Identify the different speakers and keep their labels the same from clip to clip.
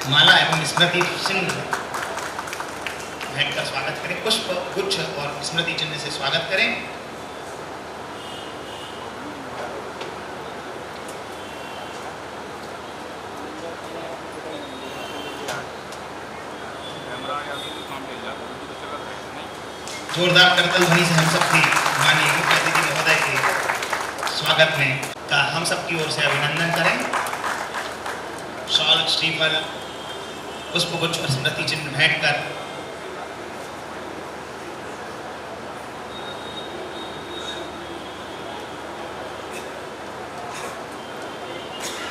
Speaker 1: माला एवं स्मृति चिन्ह भेंट कर स्वागत करें। पुष्प गुच्छ और स्मृति चिन्ह से स्वागत करें। जोरदार करतल ध्वनि से हम सबकी माननीय मुख्य अतिथि महोदय के स्वागत में का हम सबकी ओर से अभिनंदन करें। शॉल, श्रीफल, पुष्पगुच्छ और स्मृति चिन्ह भेंट कर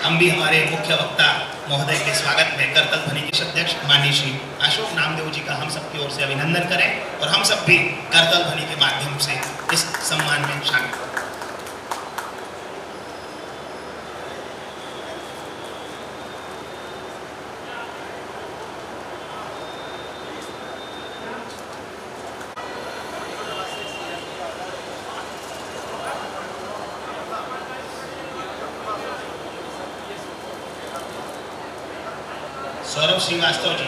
Speaker 1: हम भी हमारे मुख्य वक्ता महोदय के स्वागत में करतल ध्वनि के अध्यक्ष माननीय श्री अशोक नामदेव जी का हम सबकी ओर से अभिनंदन करें और हम सब भी करतल ध्वनि के माध्यम से इस सम्मान में शामिल हों। सौरभ श्रीवास्तव जी,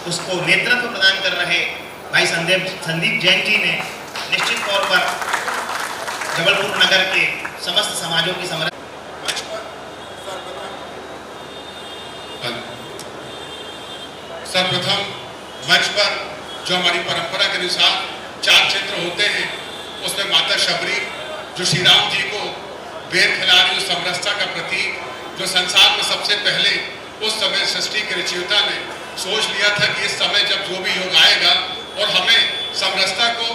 Speaker 1: उसको नेतृत्व प्रदान कर रहे भाई संदीप जैन जी ने निश्चित तौर पर जबलपुर नगर के समस्त समाजों की
Speaker 2: सर्वप्रथम मंच पर जो हमारी परंपरा के अनुसार 4 क्षेत्र होते हैं, उसमें माता शबरी जो श्री राम जी को बेर खिलाड़ी उस समरसता का प्रतीक, जो संसार में सबसे पहले उस समय सृष्टि के रचयिता ने सोच लिया था कि इस समय जब जो भी योग आएगा और हमें समरसता को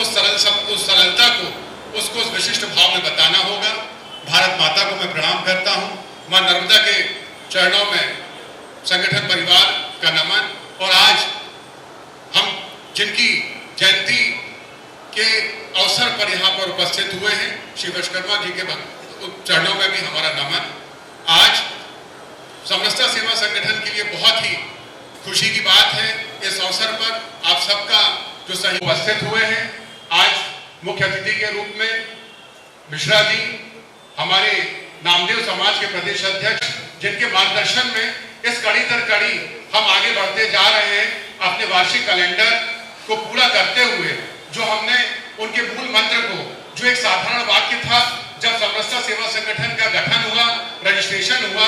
Speaker 2: उस सरलता को उसको उस विशिष्ट भाव में बताना होगा। भारत माता को मैं प्रणाम करता हूँ। माँ नर्मदा के चरणों में संगठन परिवार का नमन। और आज हम जिनकी जयंती के अवसर पर यहाँ पर उपस्थित हुए हैं, श्री विश्वकर्मा जी के चरणों में भी हमारा नमन। आज समरसता सेवा संगठन के लिए बहुत ही खुशी की बात है, इस अवसर पर आप सबका जो सही उपस्थित हुए हैं। आज मुख्य अतिथि के रूप में मिश्रा जी, हमारे नामदेव समाज के प्रदेश अध्यक्ष, जिनके मार्गदर्शन में इस कड़ी दर कड़ी हम आगे बढ़ते जा रहे हैं, अपने वार्षिक कैलेंडर को पूरा करते हुए जो हमने उनके मूल मंत्र को, जो एक साधारण वाक्य था जब समरसता सेवा संगठन का गठन हुआ, रजिस्ट्रेशन हुआ,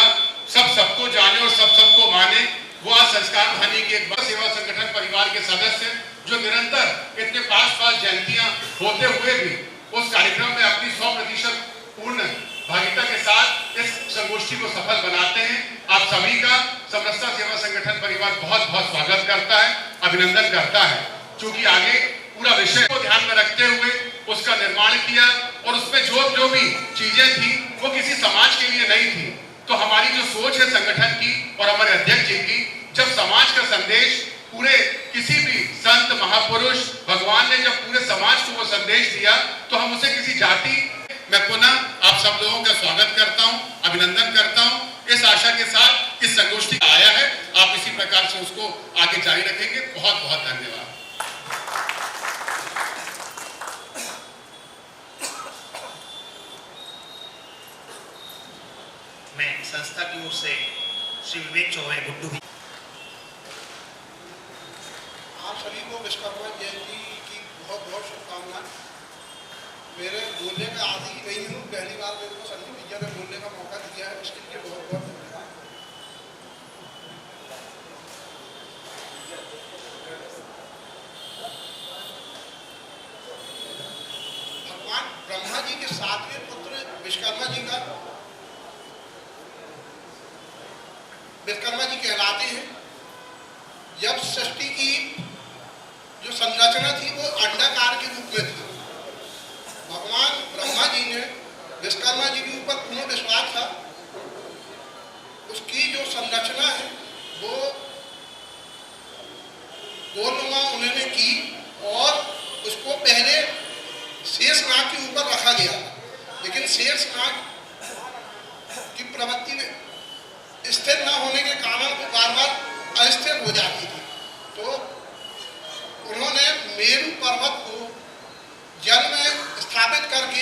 Speaker 2: सब सबको जाने और सब सबको माने, वो आज संस्कार ध्वनि के एक सेवा संगठन परिवार के सदस्य जो निरंतर इतने 5 जयंतियां होते हुए भी उस कार्यक्रम में अपनी 100% पूर्ण भागीदारिता के साथ इस संगोष्ठी को सफल बनाते हैं। आप सभी का समरसता सेवा संगठन परिवार बहुत बहुत स्वागत करता है, अभिनंदन करता है, क्योंकि आगे पूरा विषय को ध्यान में रखते हुए उसका निर्माण किया और उसमें जो भी चीजें थी वो किसी समाज के लिए नहीं थी। तो हमारी जो सोच है संगठन की और हमारे अध्यक्ष जी की, जब समाज का संदेश पूरे किसी भी संत महापुरुष भगवान ने जब पूरे समाज को वो संदेश दिया, तो हम उसे किसी जाति, मैं पुनः आप सब लोगों का स्वागत करता हूं, अभिनंदन करता हूं। इस आशा के साथ इस संगोष्ठी आया है, आप इसी प्रकार से उसको आगे जारी रखेंगे। बहुत बहुत धन्यवाद।
Speaker 1: मैं संस्था की ओर से श्री विवेक चौबे गुड्डू भी
Speaker 3: आप सभी को विश्वकर्मा जयंती की बहुत बहुत शुभकामनाएं। मेरे बोलने का आदि नहीं हूँ, पहली बार मेरे को संदीप भैया ने बोलने का मौका दिया है, इसके लिए बहुत बहुत धन्यवाद। भगवान ब्रह्मा जी के 7वें पुत्र विश्वकर्मा जी का विश्वकर्मा जी कहलाते हैं। जब सृष्टि की जो संरचना थी वो अंडाकार के रूप में थी। भगवान ब्रह्मा जी ने विश्वकर्मा जी के ऊपर पूर्ण विश्वास था, उसकी जो संरचना है वो गोलनुमा उन्होंने की और उसको पहले शेषनाग के ऊपर रखा गया, लेकिन शेषनाग की प्रवृत्ति में स्थिर न होने के कारण वो बार बार अस्थिर हो जाती थी। तो उन्होंने मेरू पर्वत को जल में स्थापित करके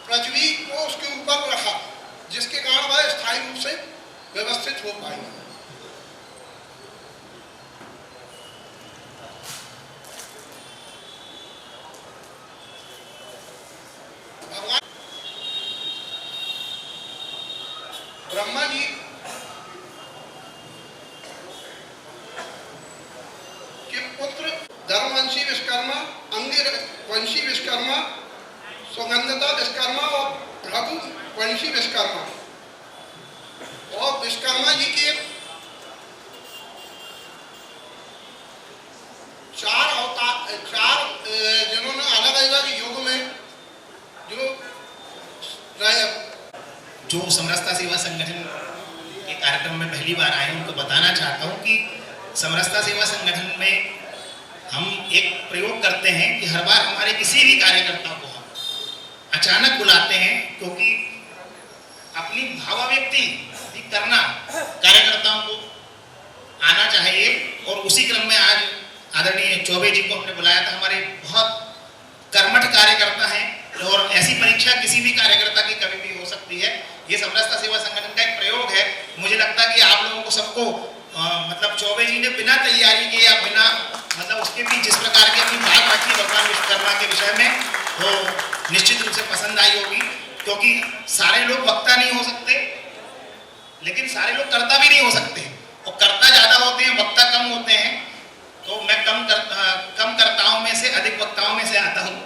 Speaker 3: पृथ्वी को उसके ऊपर रखा, जिसके कारण वह स्थायी रूप से वंशी विश्वकर्मा, अंगिर वंशी विश्वकर्मा, सुगंधता विश्वकर्मा और भृगु वंशी विश्वकर्मा। और विश्वकर्मा जी के चार अवतार, जिन्होंने अलग अलग युग में जो
Speaker 1: जो समरसता सेवा संगठन के कार्यक्रम में पहली बार आए उनको बताना चाहता हूँ कि समरसता सेवा संगठन में हम एक प्रयोग करते हैं कि हर बार हमारे किसी भी कार्यकर्ता को हम अचानक बुलाते हैं, क्योंकि अपनी भावाव्यक्ति भी करना कार्यकर्ताओं को आना चाहिए। और उसी क्रम में आज आदरणीय चौबे जी को हमने बुलाया था। हमारे बहुत कर्मठ कार्यकर्ता हैं और ऐसी परीक्षा किसी भी कार्यकर्ता की कभी भी हो सकती है। ये समरसता सेवा संगठन का एक प्रयोग है। मुझे लगता है कि आप लोगों को सबको मतलब चौबे जी ने बिना तैयारी के या बिना मतलब उसके भी जिस प्रकार की अपनी बात रखी भगवान विश्वकर्मा के विषय में, वो निश्चित रूप से पसंद आई होगी। क्योंकि सारे लोग वक्ता नहीं हो सकते, लेकिन सारे लोग कर्ता भी नहीं हो सकते, और कर्ता ज्यादा होते हैं, वक्ता कम होते हैं। तो मैं कम कर्ताओं में से अधिक वक्ताओं में से आता हूँ।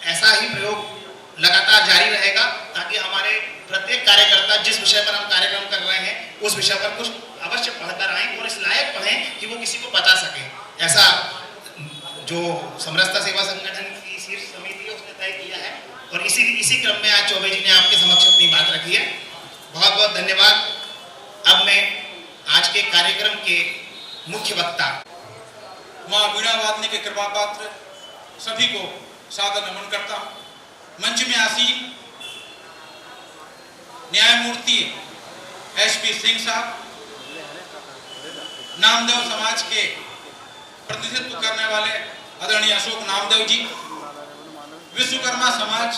Speaker 1: ऐसा ही प्रयोग लगातार जारी रहेगा ताकि हमारे प्रत्येक कार्यकर्ता जिस विषय पर हम कार्यक्रम कर रहे हैं उस विषय पर कुछ अवश्य पढ़कर आएं और इस लायक पढ़ें कि वो किसी को बता सके। ऐसा जो समरसता सेवा संगठन की शीर्ष समिति है उसने तय किया है, और इसी क्रम में आज चौबे जी ने आपके समक्ष अपनी बात रखी है। बहुत बहुत धन्यवाद। अब मैं आज के कार्यक्रम के मुख्य वक्ता
Speaker 4: मां वीणा वादनी के कृपा पात्र सभी को सादर नमन करता हूं। मंच में आसीन न्यायमूर्ति एसपी सिंह साहब, नामदेव समाज के प्रतिनिधित्व करने वाले आदरणीय अशोक नामदेव जी, विश्वकर्मा समाज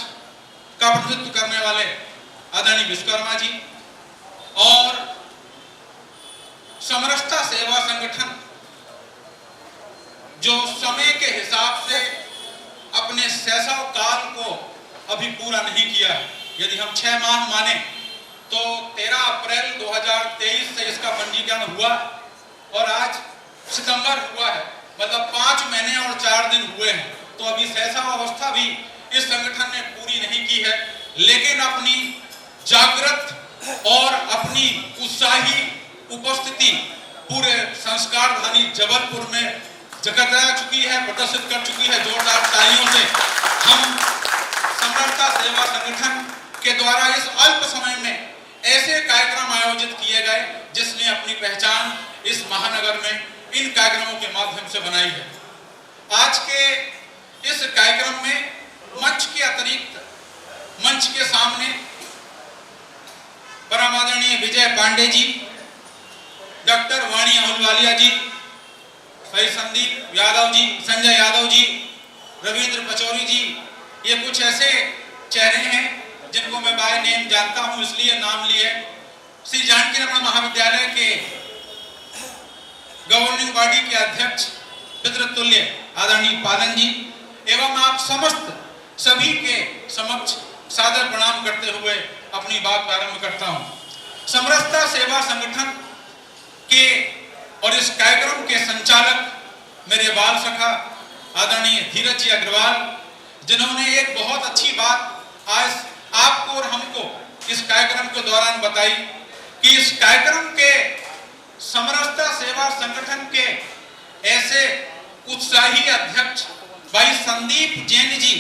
Speaker 4: का प्रतिनिधित्व करने वाले आदरणीय विश्वकर्मा जी, और समरसता सेवा संगठन जो समय के हिसाब से अपने शैशव काल को अभी पूरा नहीं किया। यदि हम 6 माह माने तो 13 अप्रैल 2023 से इसका पंजीकरण हुआ और आज सितंबर हुआ है, मतलब 5 महीने और 4 दिन हुए हैं। तो अभी शैशव अवस्था भी इस संगठन ने पूरी नहीं की है, लेकिन अपनी जागृत और अपनी उत्साही उपस्थिति पूरे संस्कारधानी जबलपुर में जगह चुकी है, प्रदर्शित कर चुकी है। जोरदार तालियों से हम समरसता सेवा संगठन के द्वारा इस अल्प समय में ऐसे कार्यक्रम आयोजित किए गए जिसने अपनी पहचान इस महानगर में इन कार्यक्रमों के माध्यम से बनाई है। आज के इस कार्यक्रम में मंच के अतिरिक्त मंच के सामने परम आदरणीय विजय पांडे जी, डॉक्टर वाणी अहलुवालिया जी, भाई संदीप यादव जी, संजय यादव जी, रविंद्र पचौरी जी, ये कुछ ऐसे चेहरे हैं जिनको मैं बाय नेम जानता हूं, इसलिए नाम लिए। श्री जानकी रमन महाविद्यालय के गवर्निंग बॉडी के अध्यक्ष पितृतुल्य आदरणीय पालन जी, एवं आप समस्त सभी के समक्ष सादर प्रणाम करते हुए अपनी बात प्रारंभ करता हूं। समरसता सेवा संगठन के और इस कार्यक्रम के संचालक मेरे बाल सखा आदरणीय धीरज जी अग्रवाल, जिन्होंने एक बहुत अच्छी बात आज आपको और हमको इस कार्यक्रम के दौरान बताई कि इस कार्यक्रम के समरसता सेवा संगठन के ऐसे उत्साही अध्यक्ष भाई संदीप जैन जी,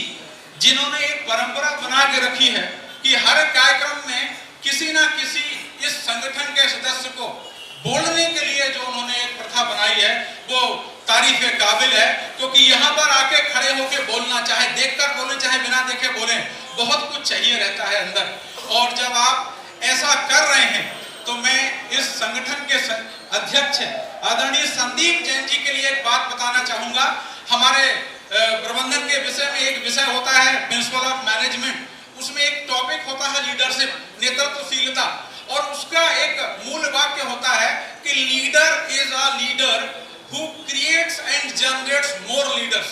Speaker 4: जिन्होंने एक परंपरा बना के रखी है कि हर कार्यक्रम में किसी ना किसी इस संगठन के सदस्य को बोलने के लिए जो उन्होंने एक प्रथा बनाई है वो तारीफ काबिल है। क्योंकि यहाँ पर आके खड़े होके बोलना, चाहे देखकर बोले चाहे बिना देखे बोले, बहुत कुछ चाहिए रहता है अंदर। और जब आप ऐसा कर रहे हैं तो मैं इस संगठन के अध्यक्ष आदरणीय संदीप जैन जी के लिए एक बात बताना चाहूंगा। हमारे प्रबंधन के विषय में एक विषय होता है प्रिंसिपल ऑफ मैनेजमेंट, उसमें एक टॉपिक होता है लीडरशिप, नेतृत्वशीलता, और उसका एक मूल वाक्य होता है कि leader is a leader who creates and generates more leaders.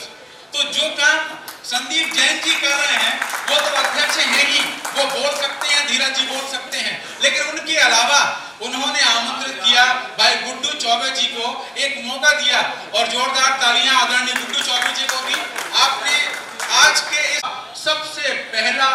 Speaker 4: तो जो काम संदीप जैन जी कर रहे हैं वो तो अध्यक्ष हैं ही, वो बोल सकते हैं, धीरज जी बोल सकते हैं, लेकिन उनके अलावा उन्होंने आमंत्रित किया भाई गुड्डू चौबे जी को, एक मौका दिया और जोरदार तालियां आदरणीय गुड्डू चौबे जी को दी। आपने आज के सबसे पहला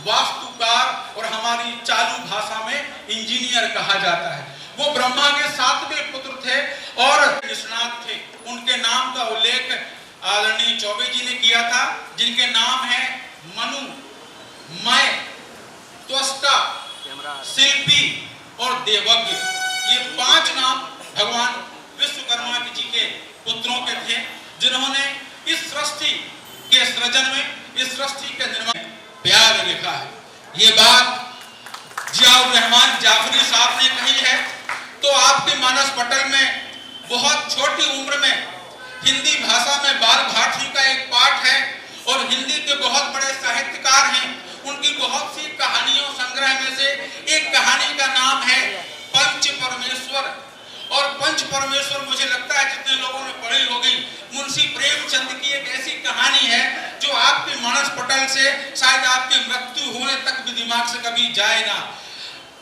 Speaker 4: वास्तुकार और हमारी चालू भाषा में इंजीनियर कहा जाता है। वो ब्रह्मा के 7वें पुत्र थे और निष्णात थे। उनके नाम का उल्लेख आदरणीय चौबे जी ने किया था, जिनके नाम है मनु, मय, त्वष्टा, शिल्पी और देवज्ञ। ये 5 नाम भगवान विश्वकर्मा जी के पुत्रों के थे, जिन्होंने इस सृष्टि के सृजन में, इस सृष्टि के निर्माण में प्यार लिखा है। ये बात जियाउर रहमान जाफरी साहब ने कही है। तो आपके मानस पटल में बहुत छोटी उम्र में हिंदी भाषा में बाल भारती का एक पाठ है और हिंदी के बहुत बड़े साहित्यकार हैं। उनकी बहुत सी कहानियों संग्रह में से एक कहानी का नाम है पंच परमेश्वर। और पंच परमेश्वर मुझे लगता है जितने लोगों ने पढ़ी होगी, मुंशी प्रेमचंद की एक ऐसी कहानी है जो आपके मानस पटल से शायद आपके मृत्यु होने तक भी दिमाग से कभी जाए ना।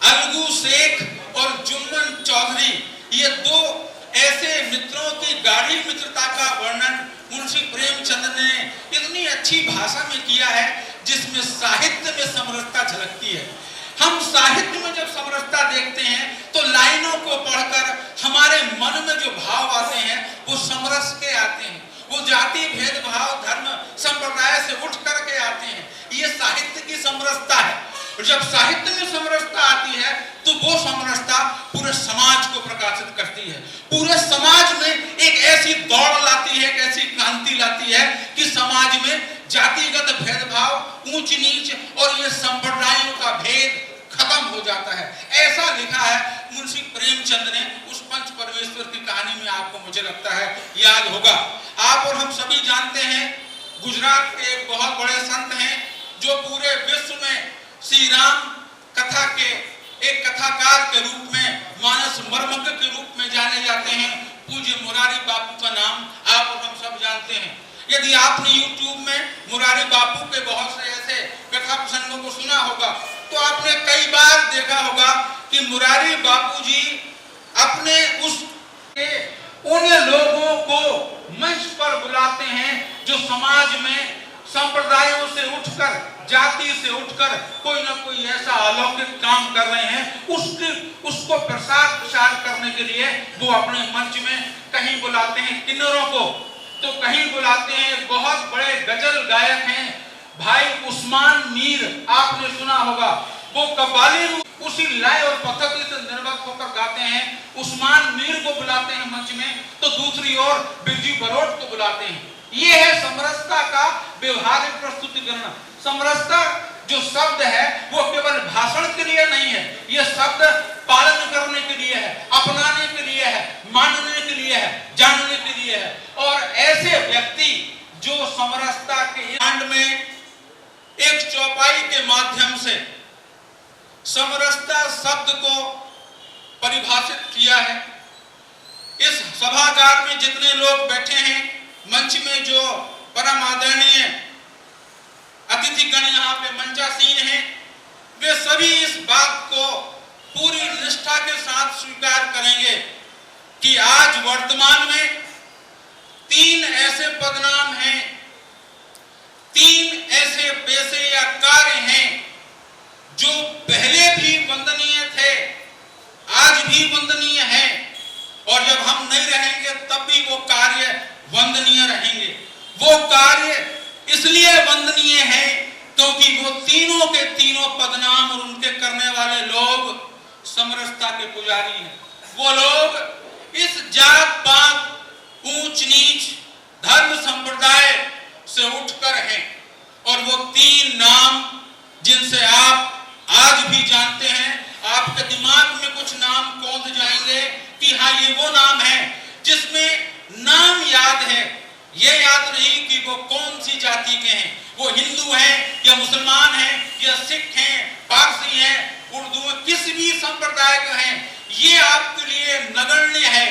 Speaker 4: अलगू शेख और जुम्मन चौधरी, ये 2 ऐसे मित्रों की गाढ़ी मित्रता का वर्णन मुंशी प्रेमचंद ने इतनी अच्छी भाषा में किया है जिसमें साहित्य में समरसता झलकती है। हम साहित्य में जब समरसता देखते हैं तो लाइनों को पढ़कर हमारे मन में जो भाव आते हैं वो समरस के आते हैं, वो जाति भेदभाव धर्म संप्रदाय से उठ करके आते हैं। ये साहित्य की समरसता है। और जब साहित्य में समरसता आती है तो वो समरसता पूरे समाज को प्रकाशित करती है, पूरे समाज में एक ऐसी दौड़ लाती है, एक ऐसी क्रांति लाती है कि समाज में जातिगत भेदभाव, ऊंच नीच और ये संप्रदायों का भेद खत्म हो जाता है। ऐसा लिखा है मुंशी प्रेमचंद ने उस पंच परमेश्वर की कहानी में। आपको मुझे लगता है याद होगा। आप और हम सभी जानते हैं गुजरात के एक बहुत बड़े संत हैं जो पूरे विश्व में श्री राम कथा के एक कथाकार के रूप में, मानस मर्मज्ञ के रूप में जाने जाते हैं। पूज्य मुरारी बापू का नाम आप और हम सब जानते हैं। यदि आपने YouTube में मुरारी बापू के बहुत से ऐसे कथा प्रसंगों को सुना होगा तो आपने कई बार देखा होगा कि मुरारी बापू जी अपने उन लोगों को मंच पर बुलाते हैं जो समाज में संप्रदायों से उठकर, जाति से उठकर कोई ना कोई ऐसा अलौकिक काम कर रहे हैं। उसको प्रसार करने के लिए वो अपने मंच में कहीं बुलाते हैं किन्नरों को, तो कहीं बुलाते हैं बहुत बड़े गजल गायक हैं भाई उस्मान मीर, आपने सुना होगा। वो कव्वाली उसी लय और पद्धति से निर्भर होकर गाते हैं। उस्मान मीर को बुलाते हैं मंच में, तो दूसरी ओर बिरजू बरोट को बुलाते हैं। ये है समरसता का व्यवहारिक प्रस्तुतिकरण। समरसता जो शब्द है वो केवल भाषण के लिए नहीं है, ये शब्द पालन करने के लिए है, अपनाने के लिए है, मानने के लिए है, जानने के लिए है। और ऐसे व्यक्ति जो समरसता के कांड में एक चौपाई के माध्यम से समरसता शब्द को परिभाषित किया है। इस सभागार में जितने लोग बैठे हैं, मंच में जो परम आदरणीय अतिथिगण यहाँ पे मंचासीन हैं, वे सभी इस बात को पूरी निष्ठा के साथ स्वीकार करेंगे कि आज वर्तमान में 3 ऐसे पदनाम हैं, 3 ऐसे पेशे या कार्य हैं जो पहले भी वंदनीय थे, आज भी वंदनीय हैं, और जब हम नहीं रहेंगे तब भी वो कार्य वंदनीय रहेंगे। वो कार्य इसलिए वंदनीय है क्योंकि वो तीनों के तीनों पदनाम और उनके करने वाले लोग समरसता के पुजारी हैं। वो लोग इस जात पात, ऊंच नीच, धर्म संप्रदाय से उठकर हैं। और वो 3 नाम जिनसे आप आज भी जानते हैं, आपके दिमाग में कुछ नाम कौंध जाएंगे कि हाँ ये वो नाम है, जिसमें नाम याद है, ये याद नहीं कि वो कौन सी जाति के हैं, वो हिंदू हैं या मुसलमान हैं या सिख हैं, पारसी हैं, उर्दू, किसी भी संप्रदाय के हैं, ये आपके लिए नगण्य है।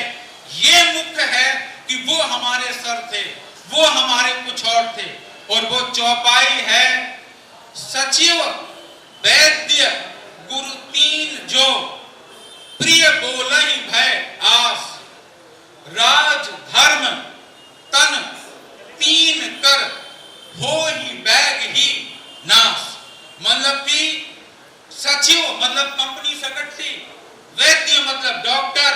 Speaker 4: ये मुख्य है कि वो हमारे सर थे, वो हमारे कुछ और थे। और वो चौपाई है सचिव, वैद्य, गुरु 3 जो प्रिय बोलहि भय आस, राज धर्म तन तीन कर, हो ही बैग ही नाश। मतलब कि सचिव मतलब कंपनी सेक्रेटरी, वैद्य मतलब डॉक्टर,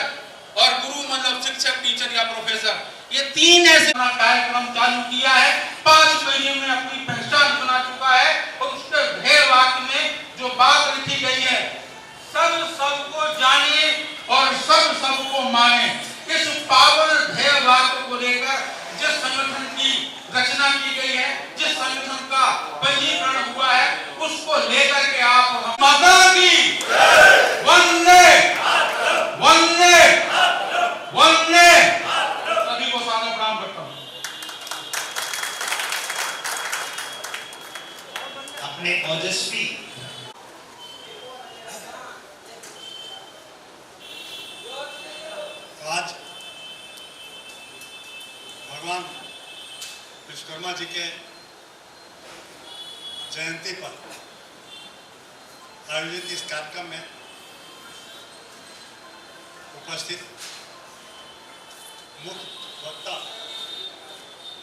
Speaker 4: और गुरु मतलब शिक्षक, टीचर या प्रोफेसर। ये तीन ऐसे कार्यक्रम चालू किया है, 5 महीने में अपनी पहचान बना चुका है। और उसके ध्येय वाक्य में जो बात लिखी गई है, सब सबको जाने और सब सबको माने, इस पावन ध्येय वाक्य को लेकर जिस संगठन की रचना की गई है, जिस संगठन का पंजीकरण हुआ है, उसको लेकर के आप माता की वंदे वंदे वंदे, सभी को सादर प्रणाम करता हूं।
Speaker 1: अपने ओजस्वी
Speaker 2: आज भगवान विश्वकर्मा जी के जयंती पर आयोजित इस कार्यक्रम में उपस्थित मुख्य वक्ता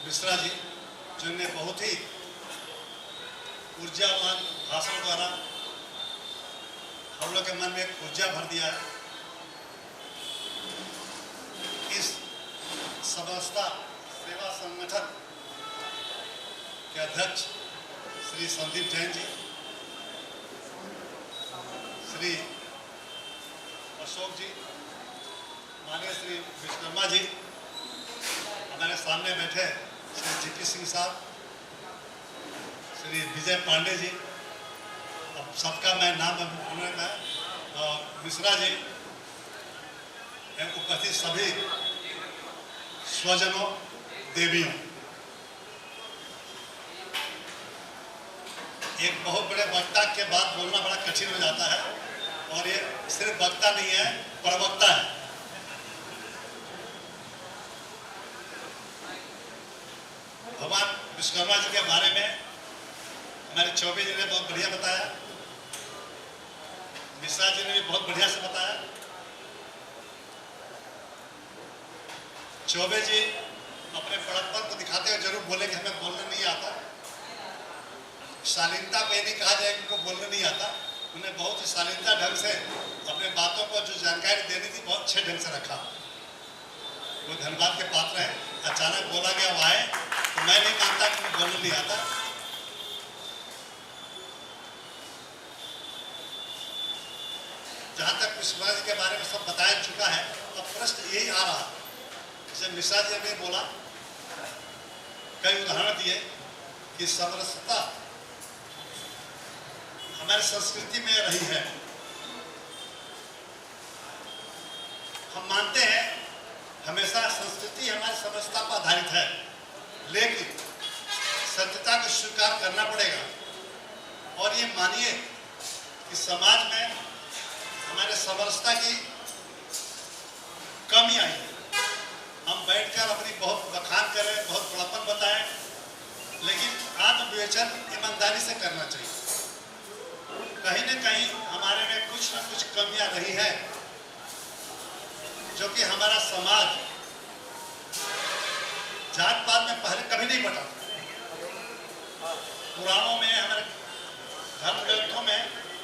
Speaker 2: मिश्रा जी, जिन्होंने बहुत ही ऊर्जावान भाषण द्वारा हम लोग के मन में एक ऊर्जा भर दिया है। इस समस्ता सेवा संगठन के अध्यक्ष श्री संदीप जैन जी, श्री अशोक जी, माननीय श्री विश्वकर्मा जी, हमारे सामने बैठे श्री जीपी सिंह साहब, श्री विजय पांडे जी, अब सबका मैं नाम में मिश्रा जी, उपस्थित सभी स्वजनों, देवियों, एक बहुत बड़े वक्ता के बाद बोलना बड़ा कठिन हो जाता है, और ये सिर्फ वक्ता नहीं है, प्रवक्ता है। भगवान विश्वकर्मा जी के बारे में हमारे चौबे जी ने बहुत बढ़िया बताया, मिश्रा जी ने भी बहुत बढ़िया से बताया। चौबे जी अपने बड़प्पन को दिखाते हुए जरूर बोले कि हमें बोलने नहीं आता। शालीनता को ये नहीं कहा जाए कि उनको बोलने नहीं आता, उन्हें बहुत ही शालीनता ढंग से अपने बातों को जो जानकारी देनी थी बहुत अच्छे ढंग से रखा। वो धन्यवाद के पात्र है। अचानक बोला गया वो आए तो मैं नहीं मानता कि उन्हें बोलने नहीं आता। जहाँ तक विश्वकर्मा जी के बारे में सब बताया चुका है, अब प्रश्न यही आ रहा, जैसे मिश्रा जी ने बोला, कई उदाहरण दिए कि समरसता हमारी संस्कृति में रही है। हम मानते हैं हमेशा संस्कृति हमारी समरसता पर आधारित है, लेकिन सत्यता को स्वीकार करना पड़ेगा। और ये मानिए कि समाज में हमारे समरसता की कमी आई है। हम बैठकर अपनी बहुत बखान करें, बहुत बड़प्पन बताएं, लेकिन आत्मविवेचन ईमानदारी से करना चाहिए। कहीं न कहीं हमारे में कुछ न कुछ कमियां रही है, जो कि हमारा समाज जात पात में पहले कभी नहीं बटा। पुराणों में, हमारे धर्म ग्रंथों में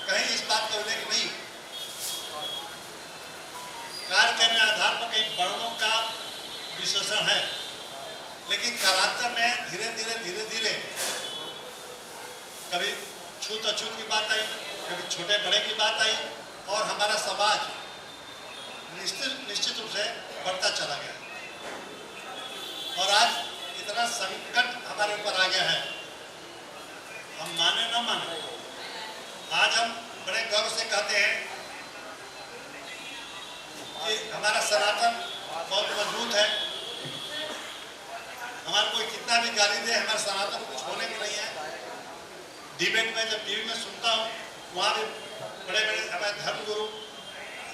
Speaker 2: कहीं इस बात का उल्लेख नहीं। कार्य करने आधार पर कई वर्णों का विशेषण है, लेकिन कालांतर में धीरे धीरे कभी छूत अछूत की बात आई, कभी छोटे बड़े की बात आई, और हमारा समाज निश्चित रूप से बढ़ता चला गया। और आज इतना संकट हमारे ऊपर आ गया है, हम माने न माने, आज हम बड़े गर्व से कहते हैं कि हमारा सनातन बहुत मजबूत है। हमारे कोई कितना भी गाली दे, हमारे सनातन को कुछ होने की नहीं है। डिबेट में जब टीवी में सुनता हूँ, वहाँ भी बड़े बड़े हमारे धर्मगुरु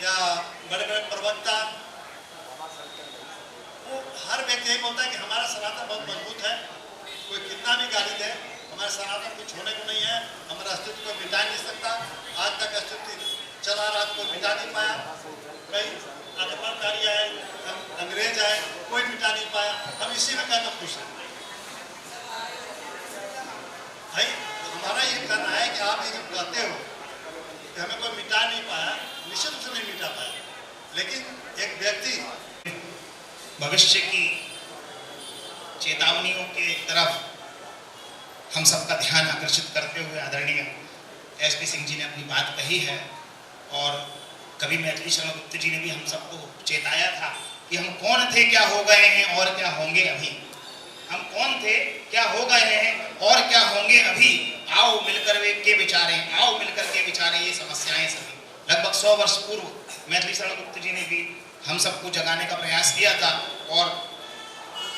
Speaker 2: या बड़े बड़े प्रवक्ता, वो हर व्यक्ति यही बोलता है कि हमारा सनातन बहुत मजबूत है, कोई कितना भी गाली दे, हमारे सनातन कुछ होने को नहीं है, हमारा अस्तित्व को मिटा नहीं सकता। आज तक अस्तित्व चला रहा, कोई मिटा नहीं पाया।
Speaker 5: कई आक्रमणकारी आए, अंग्रेज आए, कोई मिटा नहीं पाया। हम इसी में कहकर खुश हैं भाई। हमारा ये कहना है कि आप ये जब कहते हो कि हमें कोई मिटा नहीं पाया, निश्चित रूप से नहीं मिटा पाया, लेकिन एक व्यक्ति
Speaker 1: भविष्य की चेतावनियों के तरफ हम सबका ध्यान आकर्षित करते हुए आदरणीय एसपी सिंह जी ने अपनी बात कही है, और कवि मैथिली शरण गुप्त जी ने भी हम सबको चेताया था कि हम कौन थे, क्या हो गए हैं और क्या होंगे अभी। हम कौन थे, क्या हो गए हैं और क्या होंगे अभी। आओ मिलकर के विचारें, आओ मिलकर के विचारें ये समस्याएं सभी। लगभग 100 वर्ष पूर्व मैथिली शरण गुप्त जी ने भी हम सबको जगाने का प्रयास किया था, और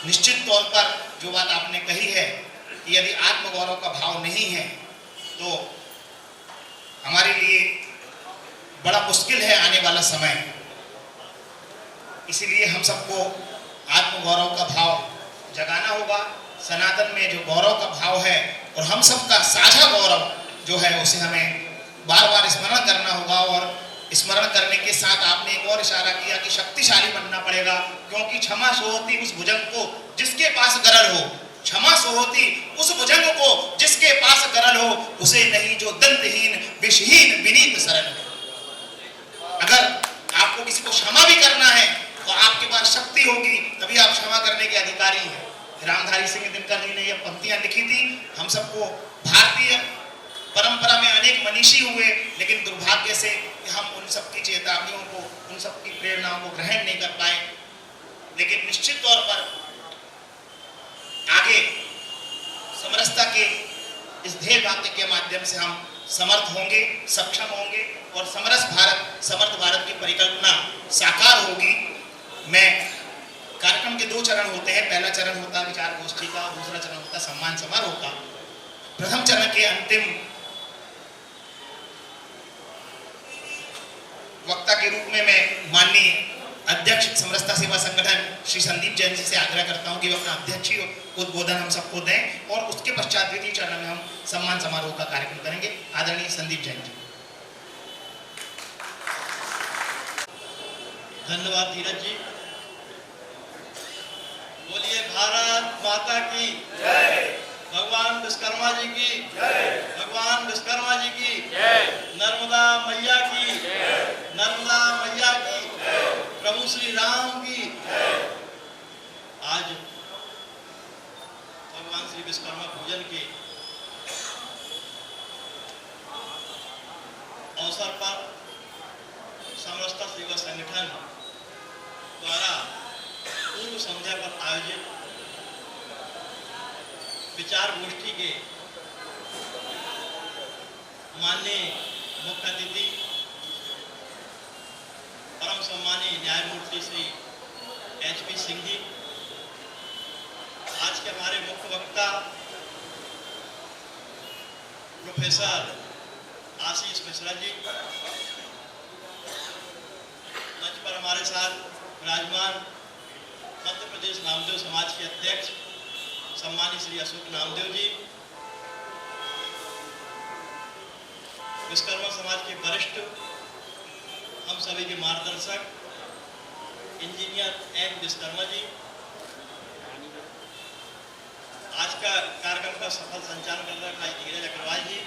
Speaker 1: निश्चित तौर पर जो बात आपने कही है कि यदि आत्मगौरव का भाव नहीं है तो हमारे लिए बड़ा मुश्किल है आने वाला समय। इसीलिए हम सबको आत्मगौरव का भाव जगाना होगा। सनातन में जो गौरव का भाव है और हम सबका साझा गौरव जो है उसे हमें बार बार स्मरण करना होगा। और स्मरण करने के साथ आपने एक और इशारा किया कि शक्तिशाली बनना पड़ेगा, क्योंकि क्षमा सोहती उस भुजंग को जिसके पास गरल हो। क्षमा सोहती उस भुजंग को जिसके पास गरल हो, उसे नहीं जो दंतहीन विषहीन विनीत सरल हो। अगर आपको किसी को क्षमा भी करना है तो आपके पास शक्ति होगी, तभी आप क्षमा करने के अधिकारी हैं। रामधारी सिंह दिनकर जी ने ये पंक्तियां लिखी थी। हम सबको भारतीय परंपरा में अनेक मनीषी हुए, लेकिन दुर्भाग्य से हम उन सबकी चेतावनियों को, उन सबकी प्रेरणाओं को ग्रहण नहीं कर पाए। लेकिन निश्चित तौर पर आगे समरसता के इस ध्येय वाक्य के माध्यम से हम समर्थ होंगे, सक्षम होंगे, और समरस भारत, समर्थ भारत की परिकल्पना साकार होगी। मैं कार्यक्रम के 2 चरण होते हैं। पहला चरण होता है विचार गोष्ठी का, दूसरा चरण होता है सम्मान समारोह का। प्रथम चरण के अंतिम वक्ता के रूप में मैं माननीय अध्यक्ष समरसता सेवा संगठन श्री संदीप जैन जी से आग्रह करता हूं कि वो अपना अध्यक्षीय उद्बोधन हम सबको दें, और उसके पश्चात द्वितीय चरण में हम सम्मान समारोह का कार्यक्रम करेंगे। आदरणीय संदीप जैन जी।
Speaker 5: धन्यवाद धीरज जी। बोलिए भारत माता की जय, भगवान विश्वकर्मा जी की जय, भगवान विश्वकर्मा जी की जय, नर्मदा मैया की जय, नर्मदा मैया की जय, प्रभु श्री राम की जय। आज भगवान श्री विश्वकर्मा पूजन के अवसर पर समरसता सेवा संगठन द्वारा पूर्व संध्या पर आयोजित विचार गोष्ठी के माननीय मुख्य अतिथि परम सम्मानीय न्यायमूर्ति श्री एचपी सिंह जी, आज के हमारे मुख्य वक्ता प्रोफेसर आशीष मिश्रा जी, मंच पर हमारे साथ विराजमान मध्य प्रदेश नामदेव समाज के अध्यक्ष सम्मानित श्री अशोक नामदेव जी, विश्वकर्मा समाज के वरिष्ठ हम सभी के मार्गदर्शक इंजीनियर एन विश्वकर्मा जी, आज का कार्यक्रम का सफल संचालन कर रहे भाई धीरज अग्रवाल जी,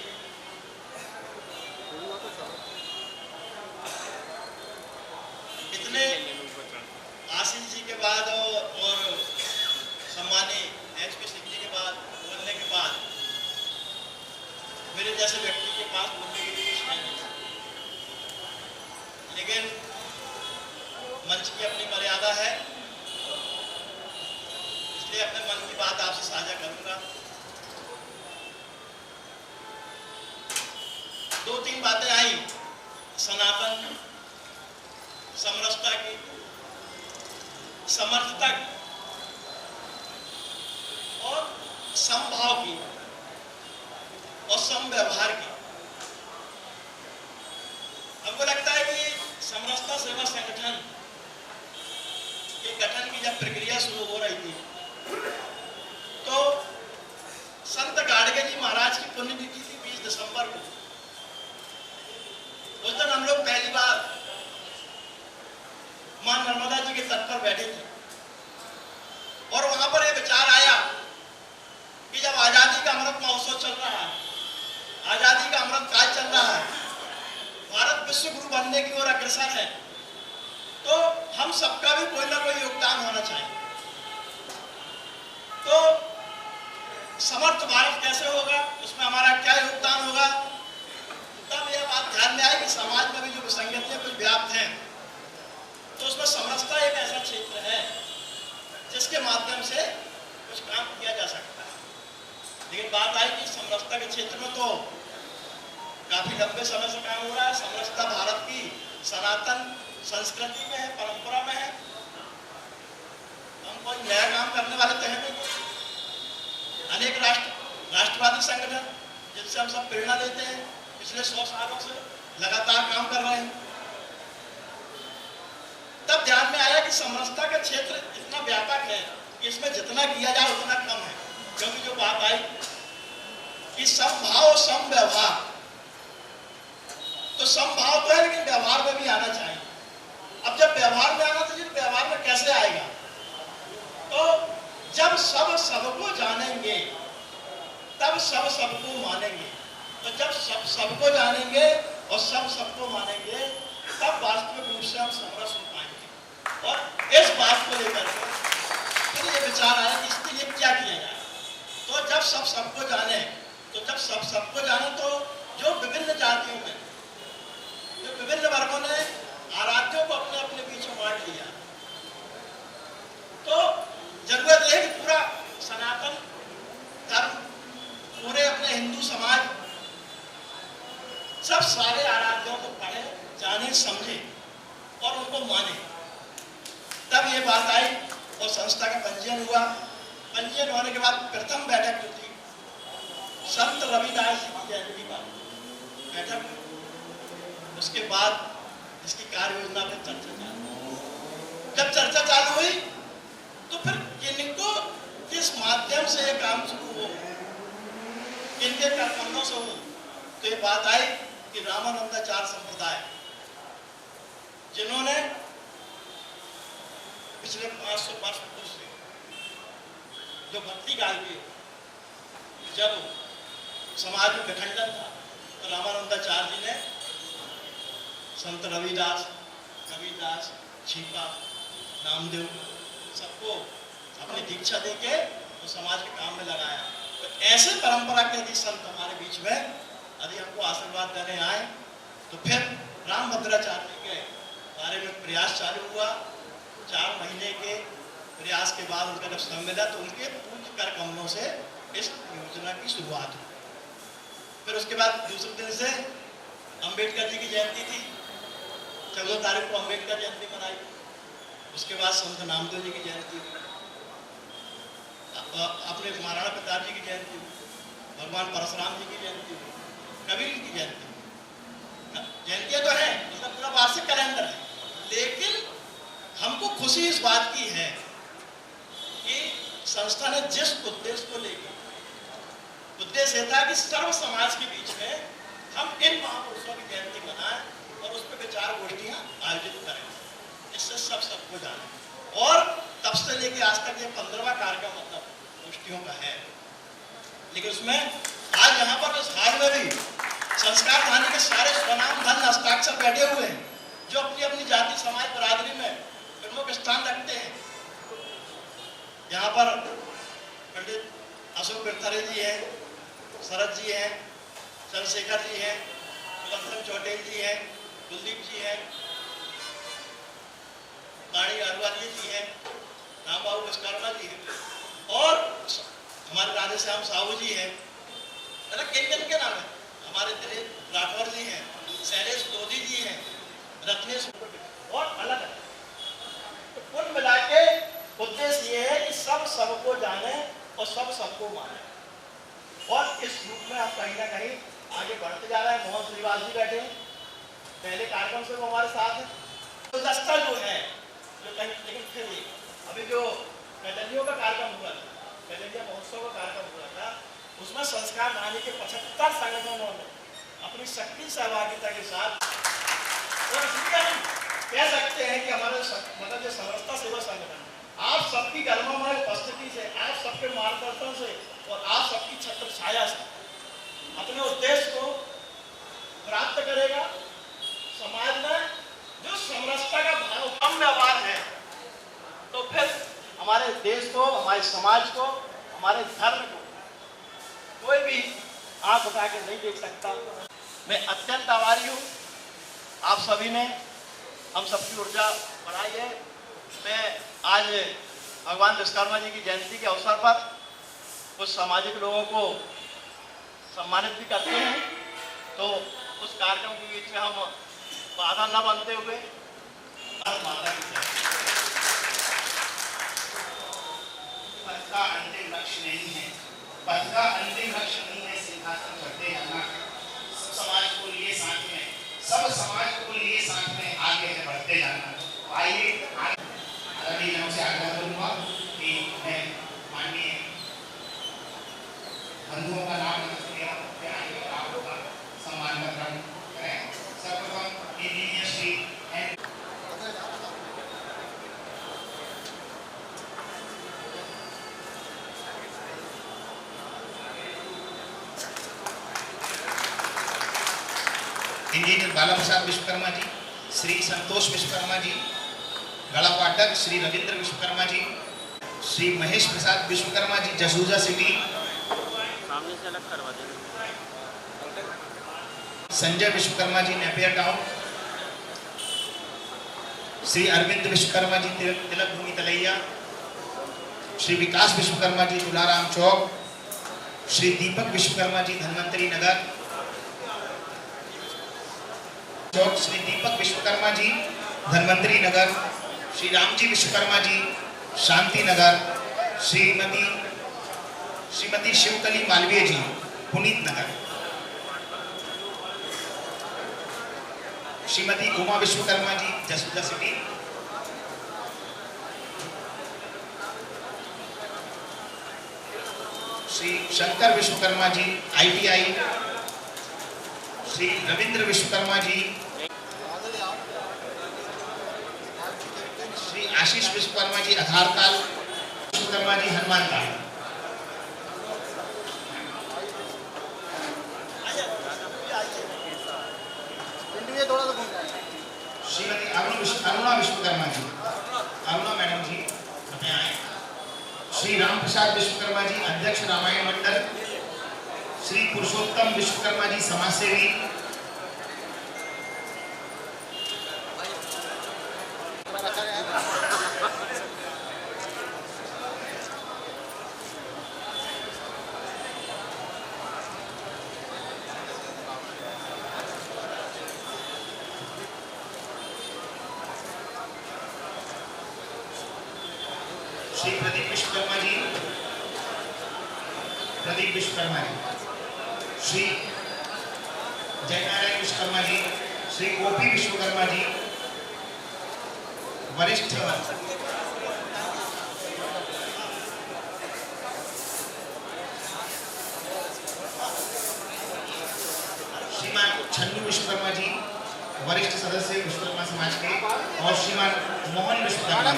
Speaker 5: इतने आशीष जी के बाद और सम्मानीय एचपी सिंह जी के बाद बोलने के बाद मेरे जैसे व्यक्ति के पास बोलने के लिए कुछ नहीं है, लेकिन मंच की अपनी मर्यादा है, इसलिए अपने मन की बात आपसे साझा करूंगा। 2-3 बातें आई सनातन समरसता की, समर्थता की और समभाव की और समव्यवहार की। हमको लगता है कि समरसता सेवा संगठन के गठन की जब प्रक्रिया शुरू हो रही थी तो संत गाडगे जी महाराज की पुण्यतिथि थी 20 दिसंबर को। उस दिन हम लोग पहली बार विश्वगुरु बनने की ओर अग्रसर है, तो हम सबका भी कोई ना कोई योगदान होना चाहिए। तो समर्थ भारत कैसे होगा, उसमें हमारा क्या योगदान होगा? तब यह बात ध्यान में आई कि समाज में भी जो विसंगतियां कुछ व्याप्त हैं, तो उसमें समरसता एक ऐसा क्षेत्र है जिसके माध्यम से कुछ काम किया जा सकता है। लेकिन बात आई कि समरसता के क्षेत्र में तो काफी लंबे समय से काम हो रहा है। समरसता भारत की सनातन संस्कृति में है, परंपरा में है। हम कोई नया काम करने वाले तो हैं नहीं। अनेक राष्ट्रवादी संगठन जिनसे हम सब प्रेरणा लेते हैं, पिछले 100 सालों से लगातार काम कर रहे हैं। तब ध्यान में आया कि समरसता का क्षेत्र इतना व्यापक है कि इसमें जितना किया जाए उतना कम है। क्योंकि जो बात आई कि समभाव सम व्यवहार, तो समभाव तो है लेकिन व्यवहार में भी आना चाहिए। अब जब व्यवहार में आना तो व्यवहार में कैसे आएगा? तो जब सब सबको जानेंगे तब सब सबको मानेंगे। तो जब सब सबको जानेंगे और सब सबको मानेंगे तब वास्तविक रूप से हम समरस हो पाएंगे। और इस बात को लेकर फिर ये विचार आया कि इसके लिए क्या किया जाए। तो जब सब सबको जाने, तो जब सब सबको जाने तो जो विभिन्न जातियों में, जो विभिन्न वर्गों ने आराध्यों को अपने अपने बीच में बांट लिया, तो जरूरत है कि पूरा सनातन धर्म, पूरे अपने हिंदू समाज सब सारे आराध्यों को पढ़े, जाने, समझे और उनको माने। तब ये बात आई और संस्था का पंजीयन हुआ। पंजीयन होने के बाद प्रथम बैठक जो थी, संत रविदास जी की जयंती पर बैठक हुई। उसके बाद इसकी कार्य योजना पर चर्चा चालू। जब चर्चा चालू हुई तो फिर किनको किस माध्यम से ये काम शुरू हो, किनके कर्मों से हो, तो ये बात आई कि रामानंदाचार्य संप्रदाय, जिन्होंने पिछले 500 वर्ष पूर्व से जो भक्ति गायकी की, जब समाज में विखंडन था तो रामानंदाचार्य जी ने संत रविदास, कबीरदास, छीपा, नामदेव सबको अपनी दीक्षा देके तो समाज के काम में लगाया। तो ऐसे परंपरा के यदि संत हमारे बीच में यदि हमको आशीर्वाद देने आए तो फिर रामभद्राचार्य जी के बारे में प्रयास चालू हुआ। 4 महीने के प्रयास के बाद उनका जब समय मिला तो उनके पूज्य कर कमलों से इस योजना की शुरुआत हुई। फिर उसके बाद दूसरे दिन से अंबेडकर जी की जयंती थी, 14 तारीख को अंबेडकर जयंती मनाई। उसके बाद संत नामदेव जी की जयंती हुई, अपने महाराणा प्रताप जी की जयंती हुई, भगवान परशुराम जी की जयंती हुई, कबीर की जयंती हुई। जयंतियां तो है, मतलब पूरा वार्षिक कैलेंडर है। लेकिन हमको खुशी इस बात की है कि संस्था ने जिस उद्देश्य को लेकर, उद्देश्य था कि सर्व समाज के बीच में हम इन महापुरुषों की जयंती मनाएं और उस पर विचार गोष्ठियां आयोजित करें, इससे सब सबको जाने। और तब से लेके आज तक ये 15वां कार्यक्रम मतलब गोष्ठियों का है। लेकिन उसमें आज यहाँ पर इस हाल में भी संस्कार धानी के सारे स्वनाम धन हस्ताक्षर बैठे हुए हैं, जो अपनी अपनी जाति समाज बरादरी में प्रमुख स्थान रखते हैं। यहाँ पर पंडित अशोक बिरथरे जी हैं, शरद जी हैं, चंद्रशेखर जी हैं, सुदर्शन चौटेल जी हैं, कुलदीप जी हैं, ताड़ी अरवाली जी हैं, रामबाबू विश्वकर्मा जी हैं और हमारे राधेश्याम साहू जी हैं। मतलब किन के नाम है? हमारे दिलीप राठौर जी हैं, शैलेश लोधी जी हैं, रत्नेश और अलग है। तो कुल मिला के उद्देश्य ये है कि सब सबको जाने और सब सबको माने। और इस रूप में आप कहीं ना कहीं आगे बढ़ते जा रहे हैं। मोहन श्रीवास जी बैठे हैं, पहले कार्यक्रम से वो हमारे साथ हैं। तो दस्ता जो है जो कहीं, लेकिन फिर अभी जो कैटलियों का कार्यक्रम हुआ था, कैटलिया महोत्सव का कार्यक्रम हुआ था, उसमें संस्कार धानी के 75 संगठनों ने अपनी सक्रिय सहभागिता के साथ, और इसलिए हम कह सकते हैं कि हमारे मतलब जो समरसता सेवा संगठन आप सबकी कर्मों में उपस्थिति से, आप सबके मार्गदर्शन से और आप सबकी छत्र छाया से अपने उद्देश्य को प्राप्त करेगा। समाज में जो समरसता का भाव कम व्यवहार है, तो फिर हमारे देश को, हमारे समाज को, हमारे धर्म को कोई भी आंख उठा के नहीं देख सकता। मैं अत्यंत आभारी हूँ, आप सभी ने हम सबकी ऊर्जा बढ़ाई है। मैं आज भगवान विश्वकर्मा जी की जयंती के अवसर पर कुछ सामाजिक लोगों को सम्मानित भी करते हैं, तो उस कार्यक्रम के बीच में हम बाधा न बनते हुए माता की जय। पद का अंतिम लक्ष्य नहीं है, पद का अंतिम लक्ष्य नहीं है सिंहासन बढ़ते जाना। सब समाज को लिए साथ में, सब समाज को लिए साथ में आगे है बढ़ते जाना। तो आइए आदरणीय जनों से आग्रह करूंगा कि मैं माननीय बंधुओं का नाम आपका सम्मान ग्रहण करें। सर्वप्रथम इंजीनियर श्री इंजीनियर बाला प्रसाद विश्वकर्मा जी, श्री संतोष विश्वकर्मा जी, गला पाठक श्री रविंद्र विश्वकर्मा जी, श्री महेश प्रसाद विश्वकर्मा जी, जसूजा सिटी,
Speaker 6: सामने से अलग करवा देना।
Speaker 1: संजय विश्वकर्मा जी, नेपियर टाउन, श्री अरविंद विश्वकर्मा जी, तिलक भूमि तलैया, श्री विकास विश्वकर्मा जी, तुलाराम चौक, श्री दीपक विश्वकर्मा जी, धन्वंतरी नगर चौक, श्री दीपक विश्वकर्मा जी, धन्वंतरी नगर, श्री रामजी विश्वकर्मा जी, शांति नगर, श्रीमती शिवकली मालवीय जी, पुनीत नगर, Shrimati Uma Vishwakarma ji, Jasuja city, Shri Shankar Vishwakarma ji, ITI, Shri Ravindra Vishwakarma ji, Shri Ashish Vishwakarma ji, Adhartal, Vishwakarma ji, Hanumantal, Shrimati Aruna Vishwakarma ji, Aruna madam जी कृपया आए, श्री राम प्रसाद विश्वकर्मा जी, अध्यक्ष रामायण मंडल, श्री पुरुषोत्तम विश्वकर्मा जी, समाजसेवी, श्री प्रदीप विश्वकर्मा जी, श्री जयनारायण विश्वकर्मा जी, श्री गोपी विश्वकर्मा जी, वरिष्ठ श्रीमान छन्नू विश्वकर्मा जी, वरिष्ठ सदस्य विश्वकर्मा समाज के, और श्रीमान मोहन विश्वकर्मा,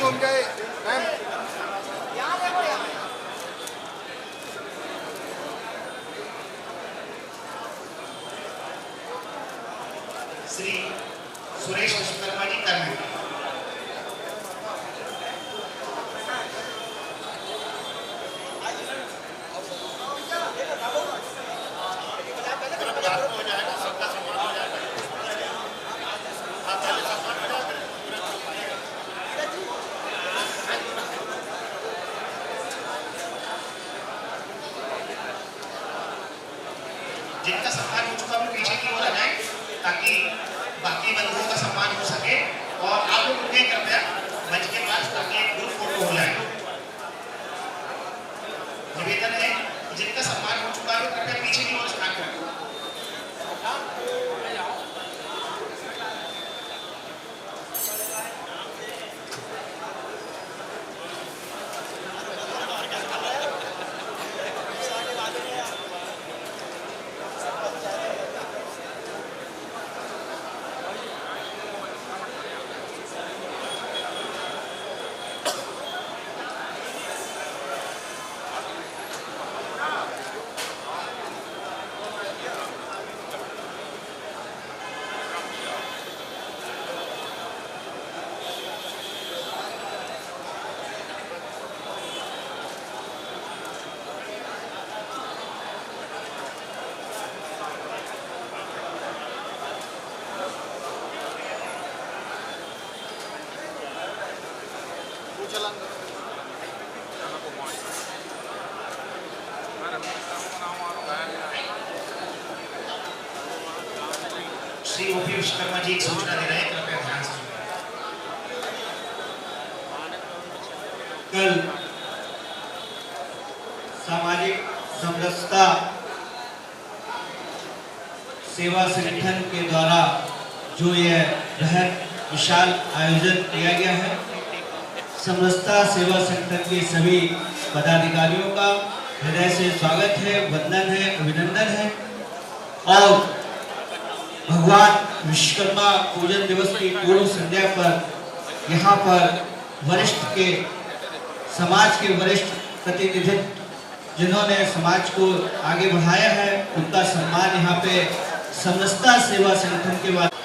Speaker 1: श्री सुरेश विश्वकर्मा जी, कर्नल, जिनका सम्मान हो चुका वो पीछे की ओर आ जाए ताकि बाकी बंधुओं का सम्मान हो सके, और आप लोग रुके कृपया मंच के पास ताकि एक ग्रुप फोटो हो जाए। निवेदन है जिनका सम्मान हो चुका है कृपया पीछे की ओर स्थान करें। श्री ओपी विश्वकर्मा जी एक सूचना दे रहे हैं, कृपया ध्यान से सुनिए।
Speaker 7: कल सामाजिक समरसता सेवा संगठन के द्वारा जो यह बृहद विशाल आयोजन किया गया है, समरसता सेवा संगठन के सभी पदाधिकारियों का हृदय से स्वागत है, वंदन है, अभिनंदन है। और भगवान विश्वकर्मा पूजन दिवस की पूर्व संध्या पर यहाँ पर वरिष्ठ के समाज के वरिष्ठ प्रतिनिधि जिन्होंने समाज को आगे बढ़ाया है, उनका सम्मान यहाँ पे समरसता सेवा संगठन के बाद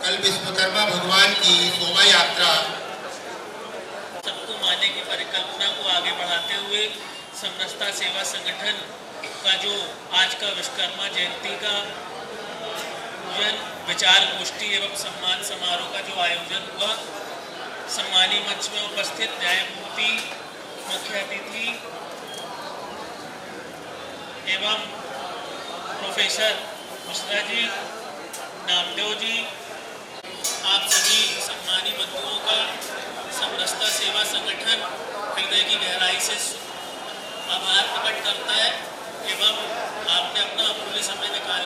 Speaker 2: कल विश्वकर्मा भगवान की शोभा यात्रा
Speaker 8: सबको मानने की परिकल्पना को आगे बढ़ाते हुए समरसता सेवा संगठन का जो आज का विश्वकर्मा जयंती का पूजन विचार गोष्ठी एवं सम्मान समारोह का जो आयोजन हुआ, सम्मानी मंच में उपस्थित न्यायमूर्ति, मुख्य अतिथि एवं प्रोफेसर मिश्रा जी, नामदेव जी, आप सभी सम्मानी बंधुओं का समरसता सेवा संगठन हृदय की गहराई से आभार प्रकट करता है एवं आपने अपना अमूल्य समय निकाल